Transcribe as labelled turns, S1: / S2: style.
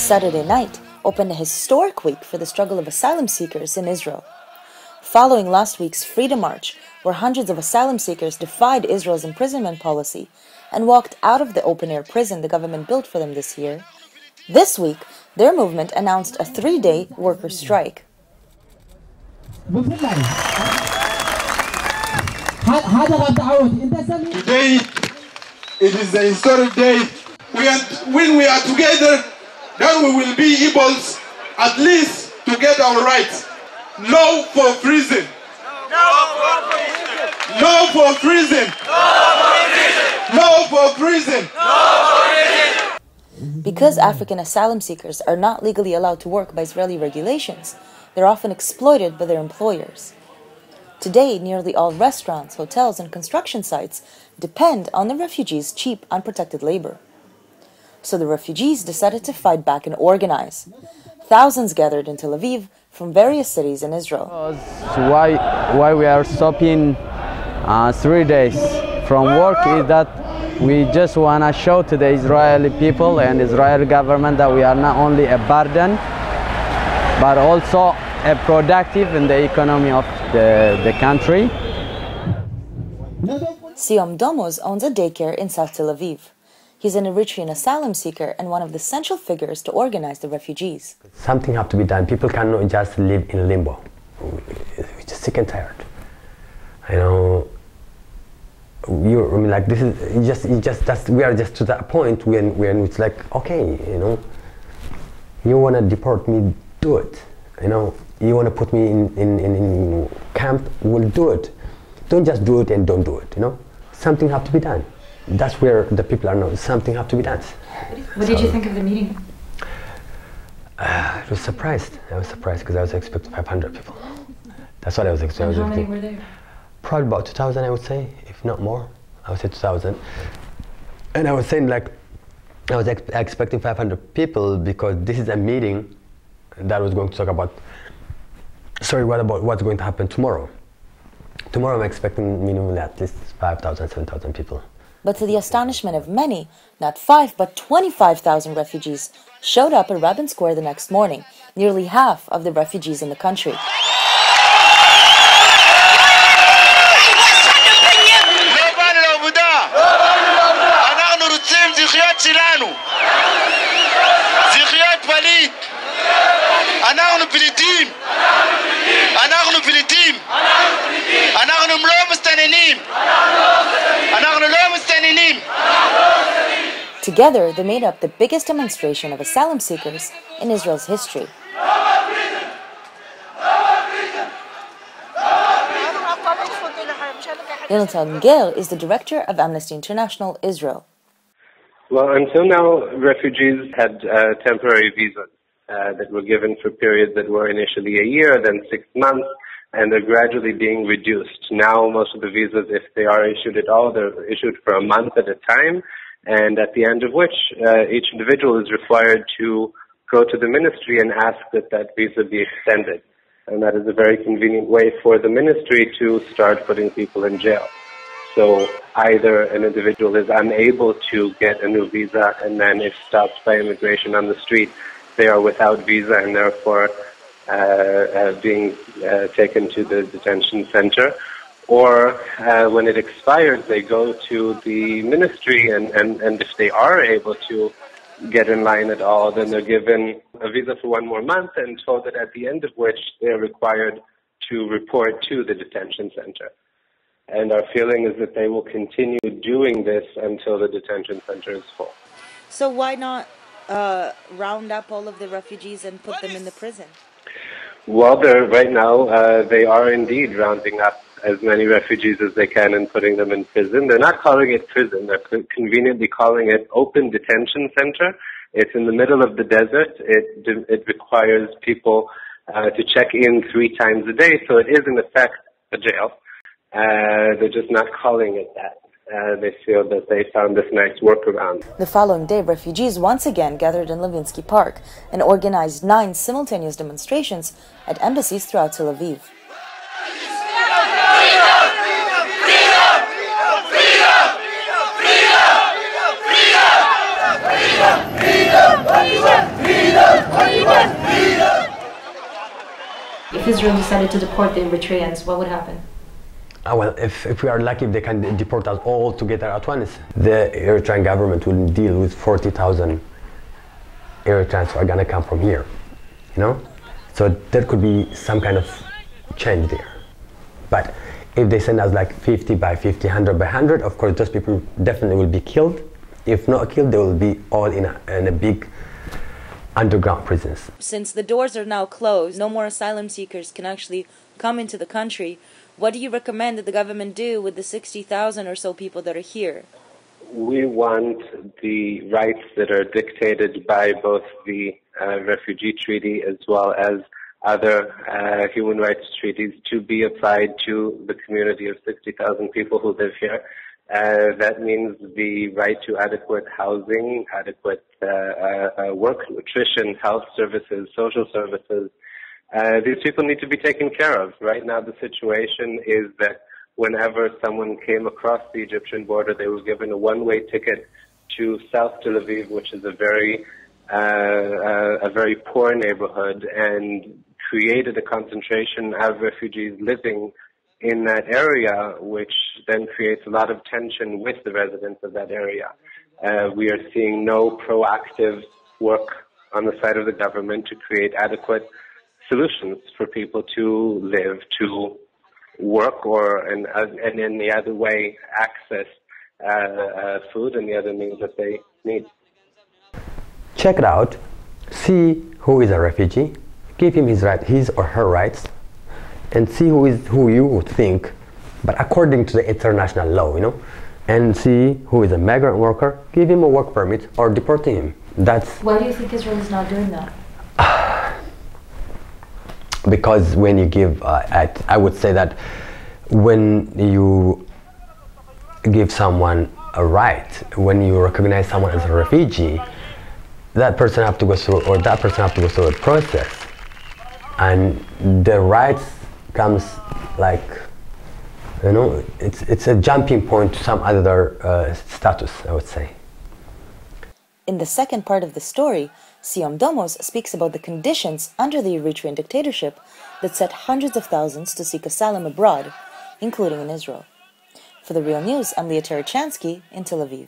S1: Saturday night opened a historic week for the struggle of asylum seekers in Israel. Following last week's Freedom March, where hundreds of asylum seekers defied Israel's imprisonment policy and walked out of the open-air prison the government built for them this year, this week their movement announced a 3-day worker strike.
S2: Today, it is a historic day. When we are together, then we will be able at least to get our rights. No for prison. No for prison. No for prison.
S1: Because African asylum seekers are not legally allowed to work by Israeli regulations, they're often exploited by their employers. Today, nearly all restaurants, hotels, and construction sites depend on the refugees' cheap, unprotected labor. So the refugees decided to fight back and organize. Thousands gathered in Tel Aviv from various cities in Israel.
S3: Why we are stopping 3 days from work is that we just want to show to the Israeli people and Israeli government that we are not only a burden, but also a productive in the economy of the country.
S1: Siom Domoz owns a daycare in South Tel Aviv. He's an Eritrean asylum seeker and one of the central figures to organize the refugees.
S4: Something has to be done. People cannot just live in limbo. We're just sick and tired. You know, like this is we are just to that point when it's like, okay, you know, you want to deport me, do it. You know, you want to put me in camp, we'll do it. Don't just do it and don't do it. You know, something has to be done. That's where the people are now. Something has to be done.
S5: What did you think of the meeting?
S4: I was surprised. I was surprised because I was expecting 500 people. That's what I was expecting.
S5: And how many were there?
S4: Probably about 2,000, I would say, if not more. I would say 2,000. And I was saying, like, I was expecting 500 people because this is a meeting that was going to talk about, what about what's going to happen tomorrow. Tomorrow I'm expecting minimum at least 5,000, 7,000 people.
S1: But to the astonishment of many, not 5 but 25,000 refugees showed up at Rabin Square the next morning, nearly half of the refugees in the country. Together, they made up the biggest demonstration of asylum seekers in Israel's history. Yonatan Gel is the director of Amnesty International Israel.
S6: Well, until now, refugees had temporary visas that were given for periods that were initially a year, then 6 months, and they're gradually being reduced. Now, most of the visas, if they are issued at all, they're issued for a month at a time, and at the end of which each individual is required to go to the ministry and ask that that visa be extended. And that is a very convenient way for the ministry to start putting people in jail. So either an individual is unable to get a new visa, and then if stopped by immigration on the street, they are without visa and therefore being taken to the detention center. Or when it expires, they go to the ministry, and if they are able to get in line at all, then they're given a visa for 1 more month and told that at the end of which they're required to report to the detention center. And our feeling is that they will continue doing this until the detention center is full.
S1: So why not round up all of the refugees and put them in the prison?
S6: Well, right now they are indeed rounding up as many refugees as they can and putting them in prison. They're not calling it prison. They're conveniently calling it open detention center. It's in the middle of the desert. It requires people to check in 3 times a day, so it is in effect a jail. They're just not calling it that. They feel that they found this nice workaround.
S1: The following day, refugees once again gathered in Levinsky Park and organized 9 simultaneous demonstrations at embassies throughout Tel Aviv.
S2: Freedom!
S5: Israel decided to deport the Eritreans, what would happen?
S4: Well, if we are lucky, if they can deport us all together at once, the Eritrean government will deal with 40,000 Eritreans who are going to come from here, you know? So there could be some kind of change there. But if they send us like 50 by 50, 100 by 100, of course those people definitely will be killed. If not killed, they will be all in a big underground prisons.
S1: Since the doors are now closed, no more asylum seekers can actually come into the country. What do you recommend that the government do with the 60,000 or so people that are here?
S6: We want the rights that are dictated by both the refugee treaty as well as other human rights treaties to be applied to the community of 60,000 people who live here. That means the right to adequate housing, adequate work, nutrition, health services, social services. These people need to be taken care of. Right now the situation is that whenever someone came across the Egyptian border, they were given a one-way ticket to South Tel Aviv, which is a very poor neighborhood, and created a concentration of refugees living in that area, which then creates a lot of tension with the residents of that area. We are seeing no proactive work on the side of the government to create adequate solutions for people to live, to work, and in the other way access food and the other means that they need.
S4: Check it out, see who is a refugee, give him his or her rights, and see who you would think, but according to the international law, you know, and see who is a migrant worker, give him a work permit or deport him. That's.
S5: Why do you think Israel is not doing that?
S4: Because when you give, I would say that when you give someone a right, when you recognize someone as a refugee, that person have to go through, or that person have to go through a process, and the rights comes like, you know, it's a jumping point to some other status, I would say.
S1: In the second part of the story, Siom Domos speaks about the conditions under the Eritrean dictatorship that set hundreds of thousands to seek asylum abroad, including in Israel. For The Real News, I'm Leah Terechansky in Tel Aviv.